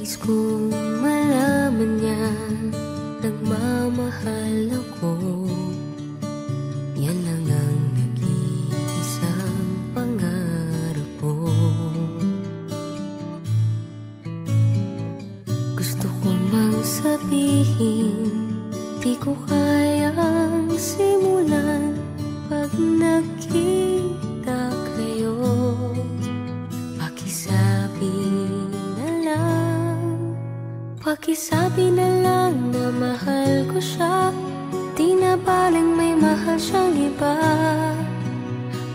Nais kong malaman niya, nagmamahal ako. Yan lang ang nag-iisang pangarap ko. Gusto ko mang sabihin, di ko kayang simulan pag nakita kayo. Pakisabi na lang na mahal ko siya, di na baling may mahal siyang iba.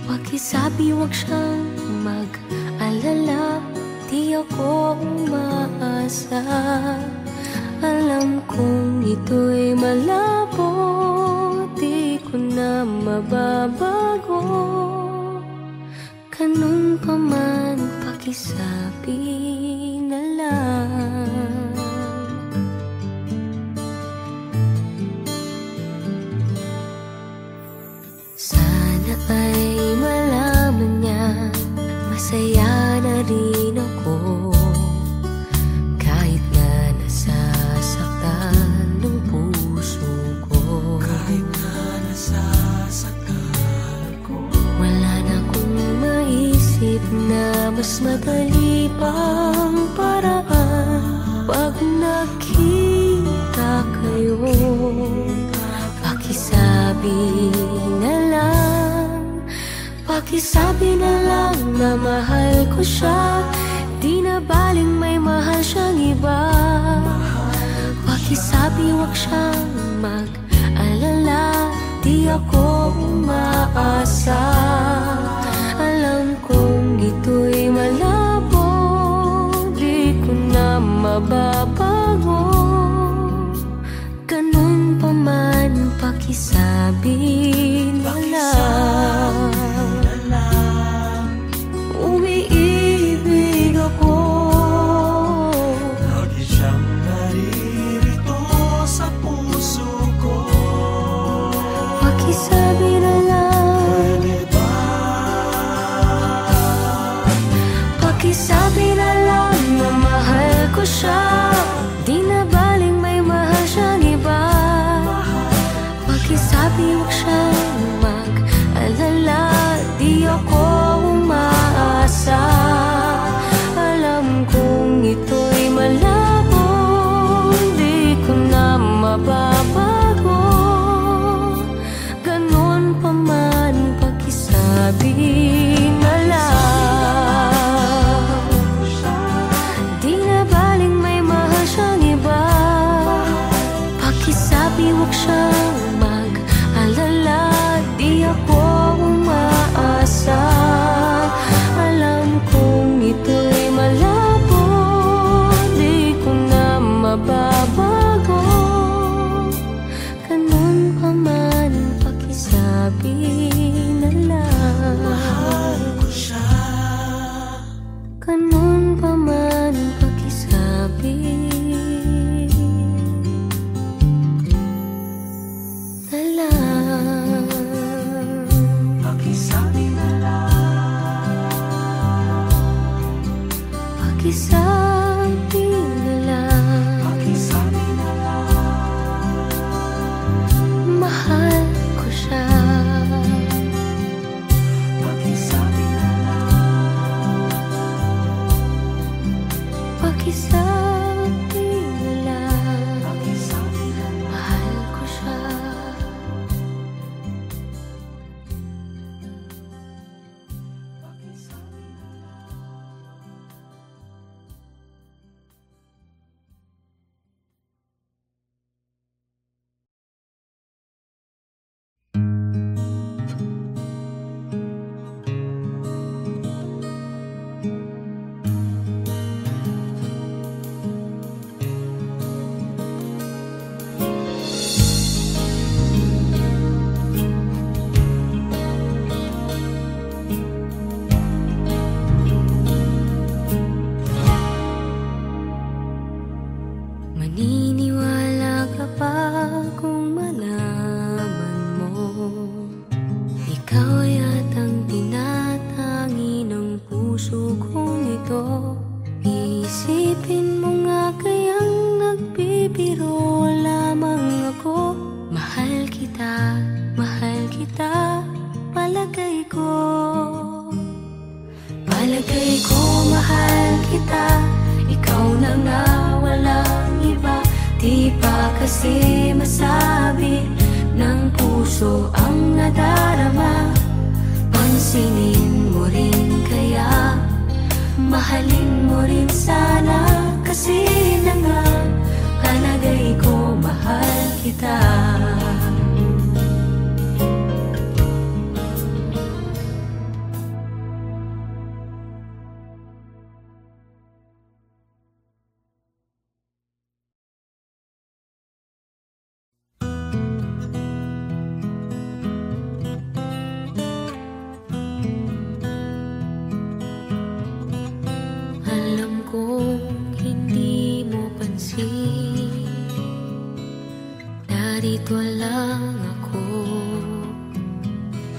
Pakisabi wag siyang mag-alala, di ako umaasa. Alam kong ito'y malabo, di ko na mababago. Ganun pa man, pakisabi na lang. Ay malaman niya, masaya na rin ako. Kahit na nasasaktan ng puso ko. Kahit na nasasaktan ako. Wala na akong maisip na mas madali pang paraan. Pag nakita kayo, pakisabi na lang. Pakisabi na lang na mahal ko siya, di na baling may mahal siyang iba. Pakisabi wag siyang mag-alala, di ako umaasa. Alam kong ito'y malabo, di ko na mababago. Ganun pa man, pakisabi na lang. Umiibig ako, lagi siyang naririto sa puso ko. Pakisabi na lang, pwede ba? Pakisabi na lang na mahal ko siya, di na baling may mahal siyang iba. Pakisabi wag siyang mag-alala, di ako umaasa. Alam kong ito'y malabo, di ko na mababago. Ganun pa man, pakisabi na lang. Di na baling may mahal siyang iba. Pakisabi wag siyang mag-alala, di ako umaasa. Alam kong ito'y malabo, di ko na mababago. Ganun pa man, pakisabi na lang. Mahal ko siya. Ganun pa man, pakisabi na lang. Pakisabi na lang. Pakisabi na lang. Pakisabi na lang. Mahal ko siya. Pakisabi na lang. Pakisabi na lang. Pakisabi na lang. Mahal ko siya. Maniniwala ka pa kung malaman mo, ikaw yatang tinatangi ng puso kong ito. Isipin mo nga Palagay ko mahal kita, ikaw na nga walang iba. Di pa kasi masabi ng puso ang nadarama. Pansinin mo rin kaya, mahalin mo rin sana. Kasi na nga, palagay ko mahal kita. Narito lang ako,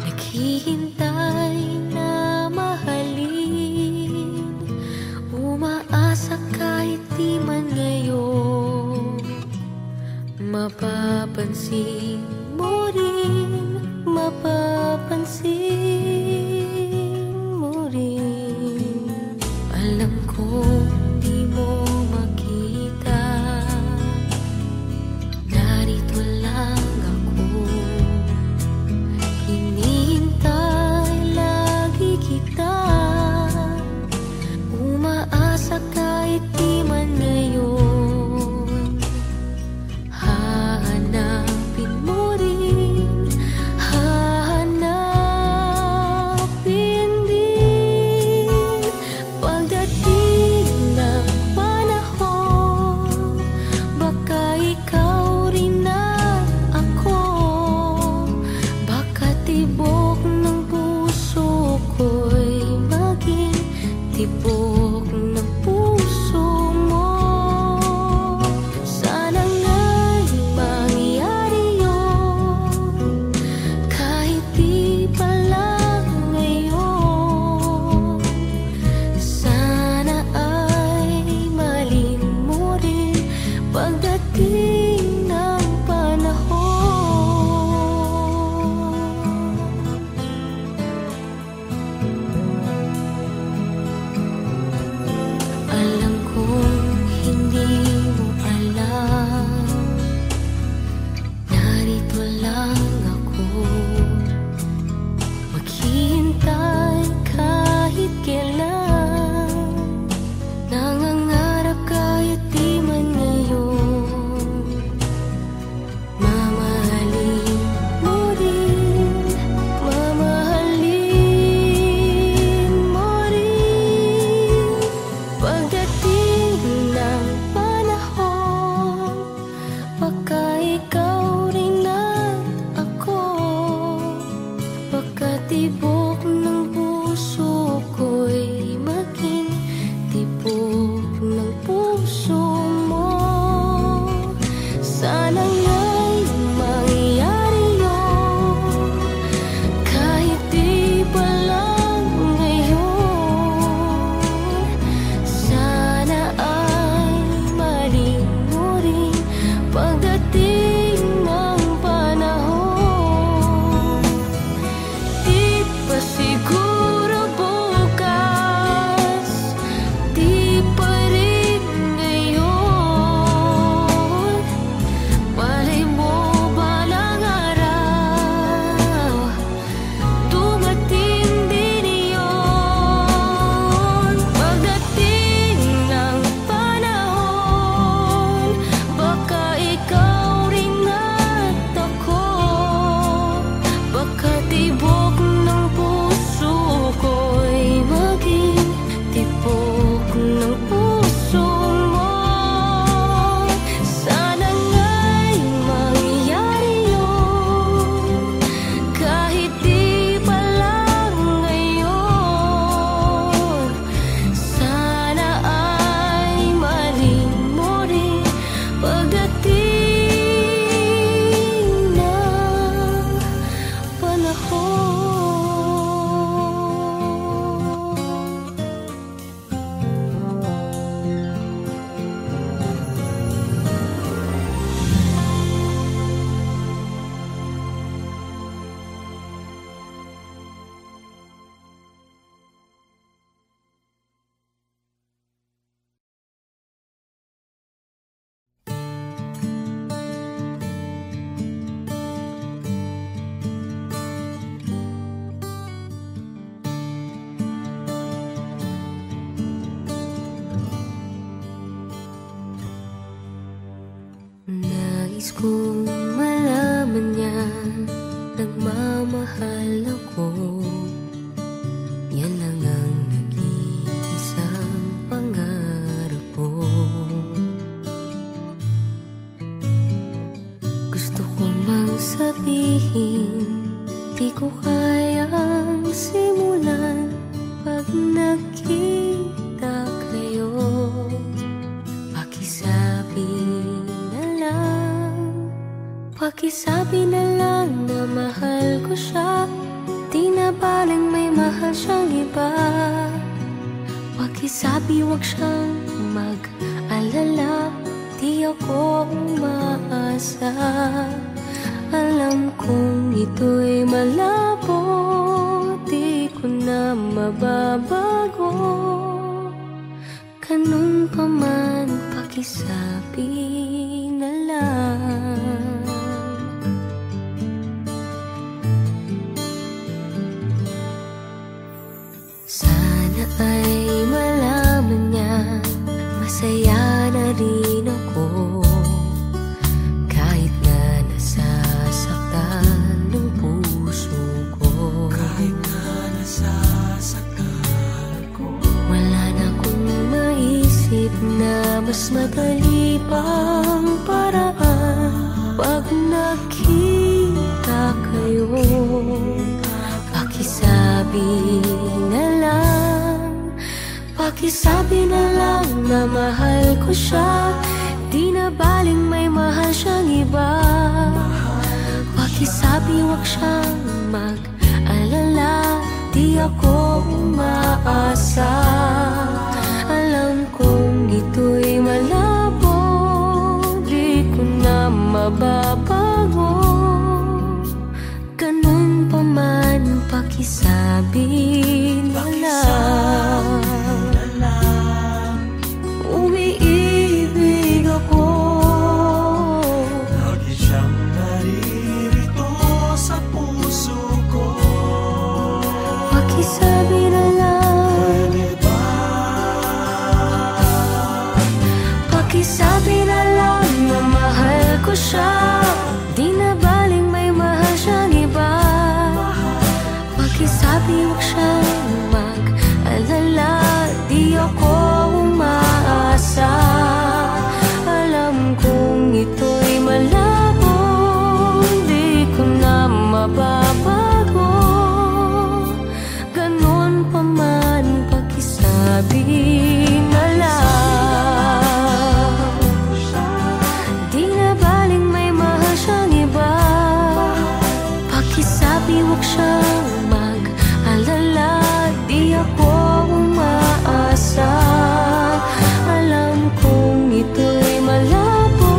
naghihintay na mahalin. Umaasa kahit di man ngayon, mapapansin mo rin, mapapansin mo rin. Alam ko di mo makita, narito lang ako, hinihintay lagi kita. Umaasa kahit di man ngayon, hahanapin mo rin, hahanapin din. Pagdating ng panahon, baka ikaw rin at ako, baka tibok ng puso ko'y maging tibok ng puso Nais kong malaman niya nagmamahal ako. Yan lang ang nag-iisang pangarap ko. Gusto ko mang sabihin, di ko kayang simulan pag nakita kayo. Pakisabi na lang, pakisabi na lang na mahal ko siya. Di na baling may mahal siyang iba. Pakisabi wag siyang mag-alala, di ako umaasa. Alam kong ito'y malabo, di ko na mababago. Ganun pa man, pakisabi na lang. Sana ay malaman niya masaya na rin ako. Kahit na nasasaktan ng puso ko, kahit na nasasaktan ko, wala na akong maisip na mas madali pang paraan. Pag nakita kayo, pakisabi na lang, pakisabi na lang na mahal ko siya. Di na baling may mahal siyang iba. Pakisabi wag siyang mag-alala, di ako umaasa. Alam kong ito'y malabo, di ko na mababago. Ganun pa man, pakisabi na lang. Umiibig ako, lagi siyang naririto sa puso ko. pakisabi na lang. Pwede ba? Pakisabi na lang na mahal ko siya. Di na baling may mahal siyang iba. Pakisabi wag siyang mag-alala, di ako umaasa. Alam kong ito'y malabo, di ko na mababago. Ganun pa man, pakisabi na lang. Di na baling may mahal siyang iba. Pakisabi wag siyang mag-alala, di ako umaasa. Alam kong ito'y malabo,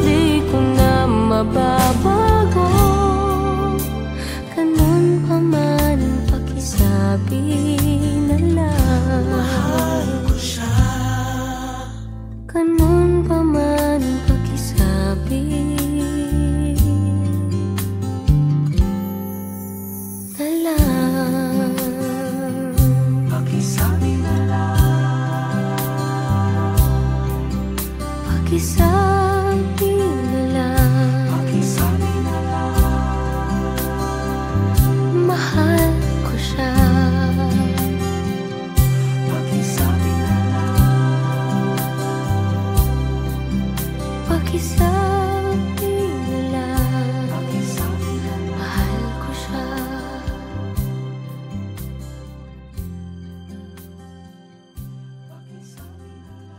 di ko na mababago. Ganun pa man, pakisabi na lang. Mahal ko siya. Ganun pa man, pakisabi na lang. Pakisabi na lang. Pakisabi na lang. Pakisabi na lang. Mahal ko siya. Pakisabi na lang. Pakisabi na lang. Pakisabi na lang. Mahal ko siya. Pakisabi na lang.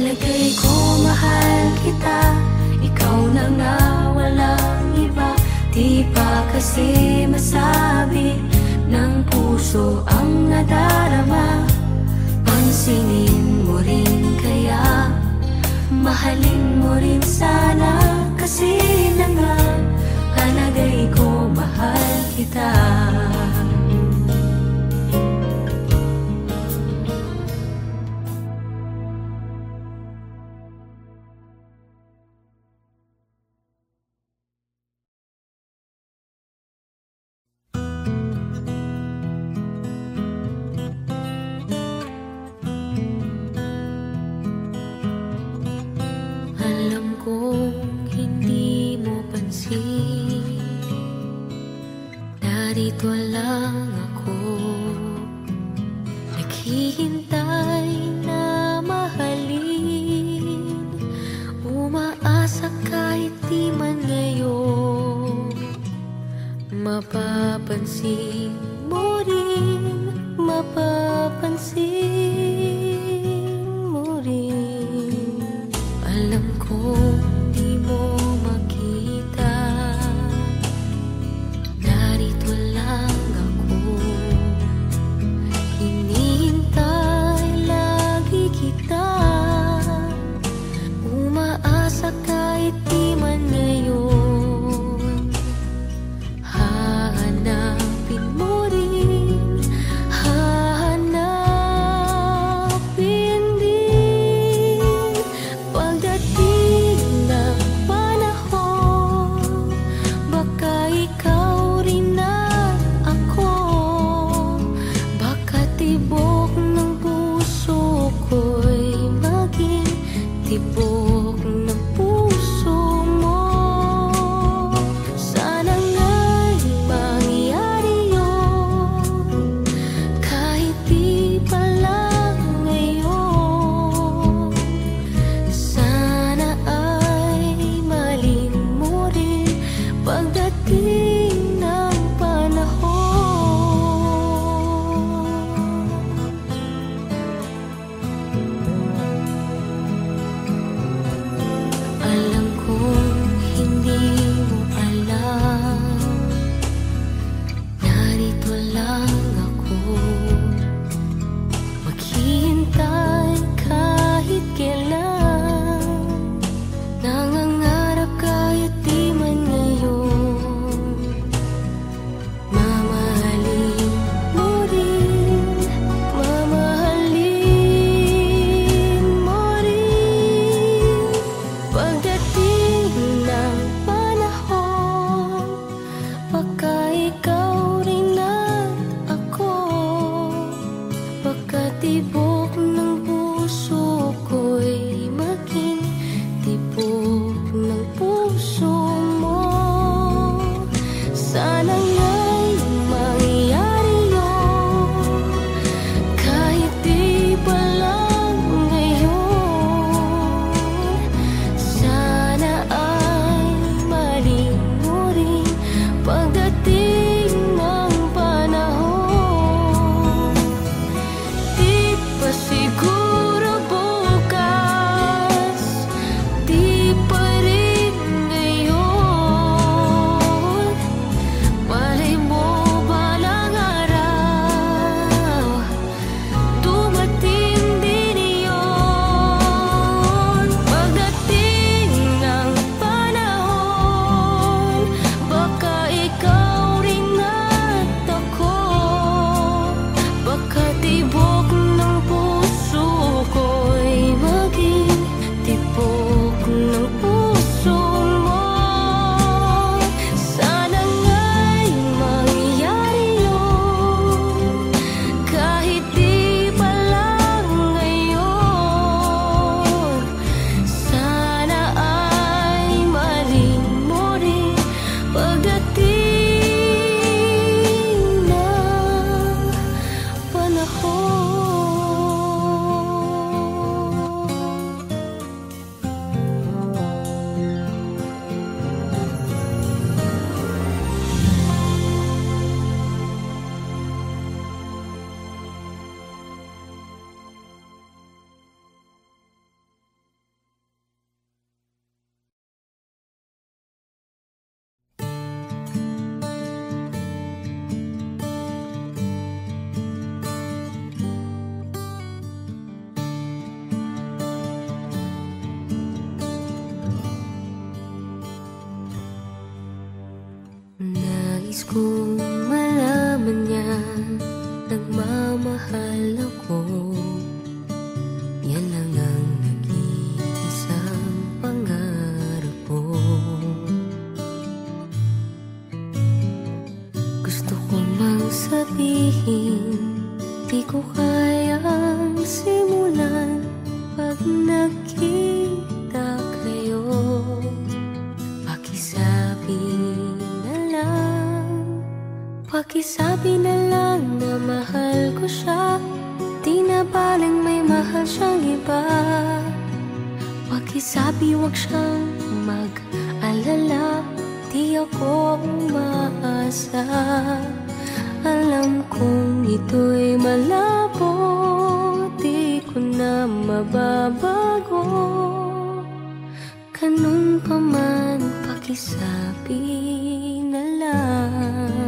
Palagay ko mahal kita, ikaw na nga walang iba. Di pa kasi masabi ng puso ang nadarama. Pansinin mo rin kaya, mahalin mo rin sana. Kasi na nga, palagay ko mahal kita. Narito lang ako, naghihintay na mahalin. Umaasa kahit di man ngayon, mapapansin mo rin, mapapansin mo rin. Alam ko di mo makita, narito lang ako, hinihintay lagi kita. Umaasa kahit di man ngayon, hahanapin mo kong malaman niya nagmamahal ako. Yan lang ang nag-iisang pangarap ko. Gusto ko mang sabihin, di ko kayang simulan pag nakita kayo. Pakisabi na lang na mahal ko siya, di na baling may mahal siyang iba. Pakisabi wag siyang mag-alala, di ako umaasa. Alam kong ito'y malabo, di ko na mababago. Ganun pa man, pakisabi na lang.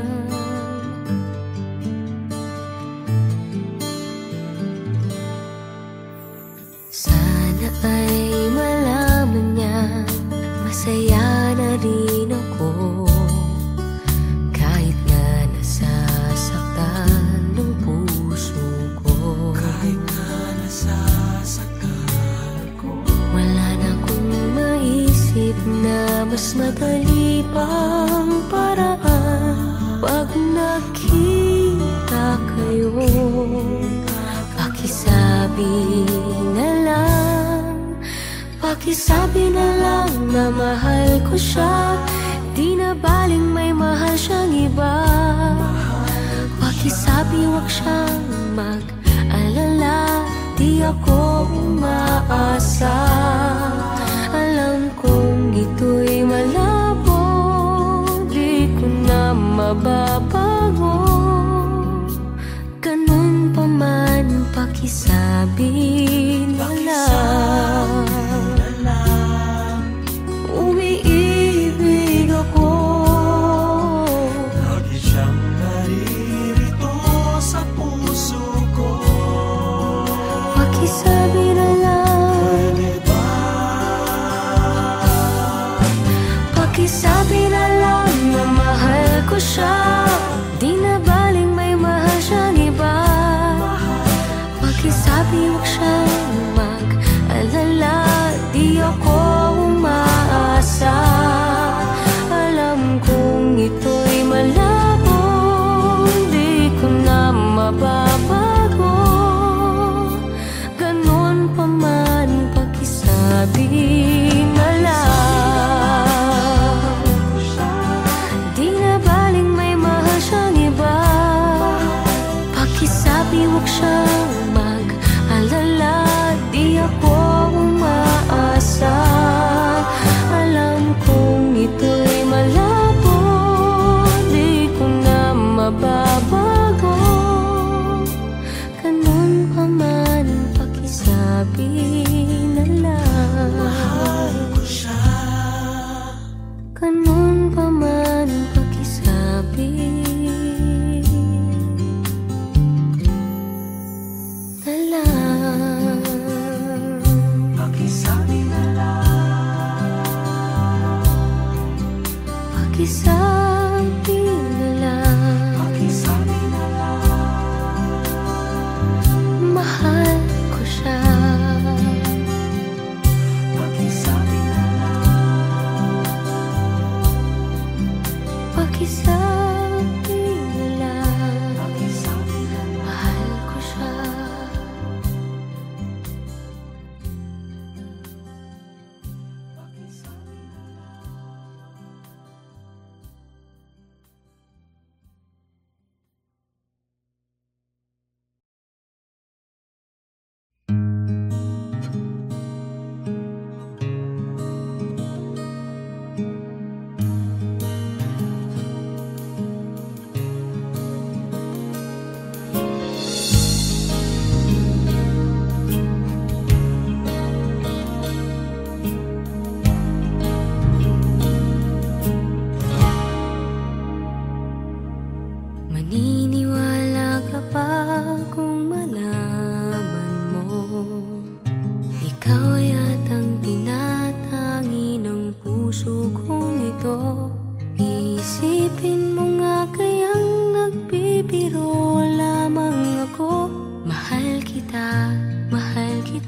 Sana ay malaman niya, masaya na rin ako. Kahit na nasasaktan ng puso ko, kahit na nasasaktan ko, wala na akong maisip na mas madali pang paraan. Pag nakita kayo, pakisabi na lang, pakisabi na lang na mahal ko siya, di na baling may mahal siyang iba. Pakisabi wag siyang mag-alala, di ako umaasa. Alam kong ito'y malabo, di ko na mababago. Ganun pa man, pakisabi na lang. Umiibig ako, lagi siyang naririto sa puso ko. pakisabi na lang. Pwede ba? Pakisabi na lang na mahal ko siya, di na baling may mahal siyang iba. Pakisabi wag siyang mag-alala, di ako umaasa. Alam kong ito'y malabo, di ko na mababago. Ganun pa man, pakisabi na lang. Di na baling may mahal siyang iba. Pakisabi wag siyang mag-alala, di ako umaasa. Alam kong ito'y malabo, di ko na mababago. Ganun pa man, pakisabi na lang. Mahal ko siya. Ganun pa man, pakisabi na lang. Pakisabi na lang. Pakisabi na lang. Pakisabi na lang. Mahal ko siya. Pakisabi na lang. Pakisabi na lang. Pakisabi na lang. Mahal ko siya. Maniniwala ka pa kung malaman mo, ikaw ay atang tinatangi ng puso kong ito. Iisipin mo nga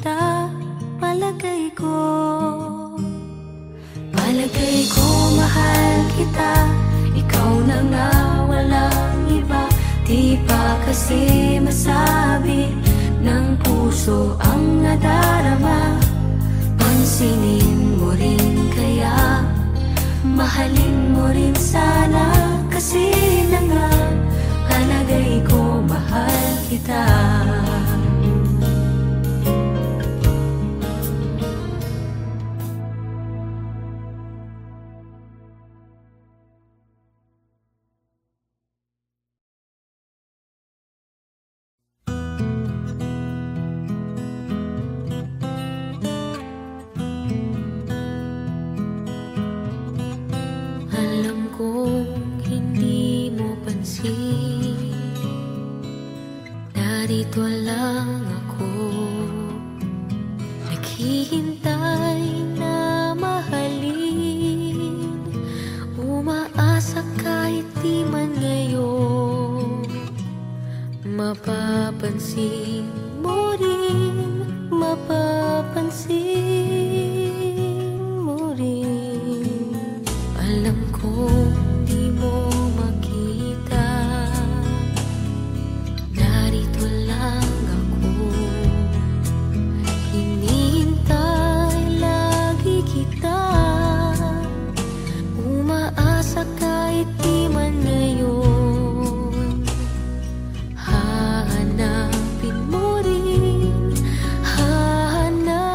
kita, palagay ko mahal kita. Ikaw na nga, walang iba. Di pa kasi masabi ng puso ang nadarama. Pansinin mo rin kaya, mahalin mo rin sana. Kasi na nga, palagay ko mahal kita. Narito lang ako, naghihintay na mahalin. Umaasa kahit di man ngayon, mapapansin mo rin, mapapansin mo rin. Alam ko di mo makita, narito lang ako, hinihintay lagi kita. Umaasa kahit di man ngayon, hahanapin mo rin, hahanapin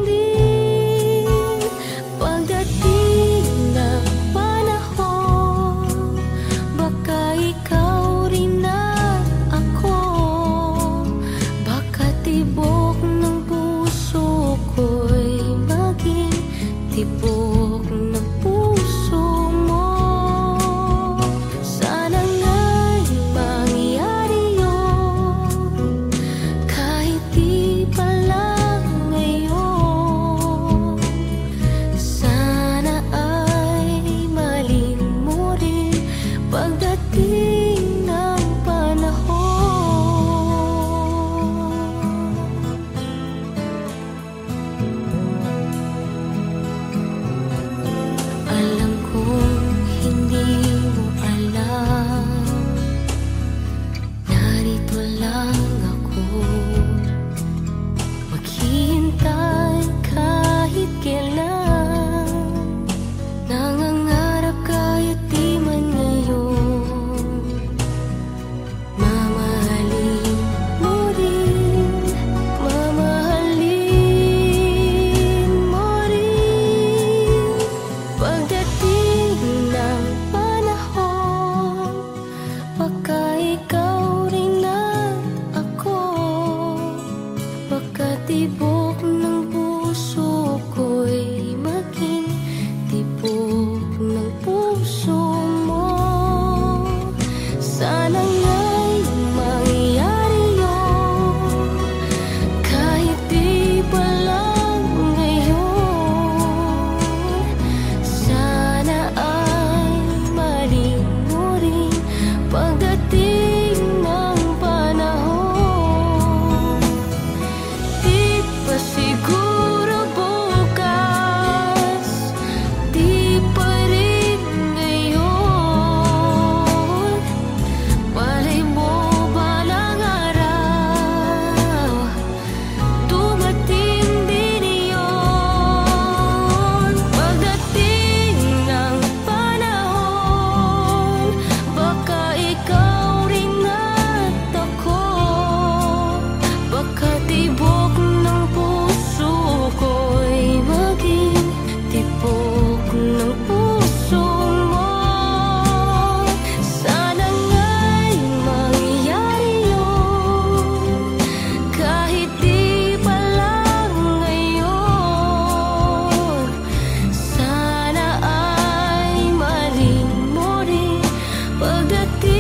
din. Pagdating ng panahon, baka ikaw rin at ako, baka tibok ng puso ko'y maging tibok ng puso mo. Sana nga'y mangyari yun, kahit di pa lang ngayon. Sana ay malin mo rin pagdating ng panahon. Alam kong hindi mo alam, narito lang ako, maghihintay kahit kailan. Nangangarap kahit di man ngayon, mamahalin mo rin, mamahalin mo rin. Pagdating ng panahon, baka ikaw rin at ako, baka tibok ng puso ko'y maging tibok ng puso mo. Sana nga'y mangyari yun, kahit di pa lang ngayon. Sana ay malin mo rin pagdating ng panahon. Di pa siguro bukas, di pa rin ngayon. Malay mo balang araw, dumating din iyon. Pagdating ng panahon, baka ikaw rin at ako, baka tibok ng puso ko'y maging tibok ng puso mo. Sana nga'y mangyari yun, kahit di pa lang ngayon. Sana ay malin mo rin pagdating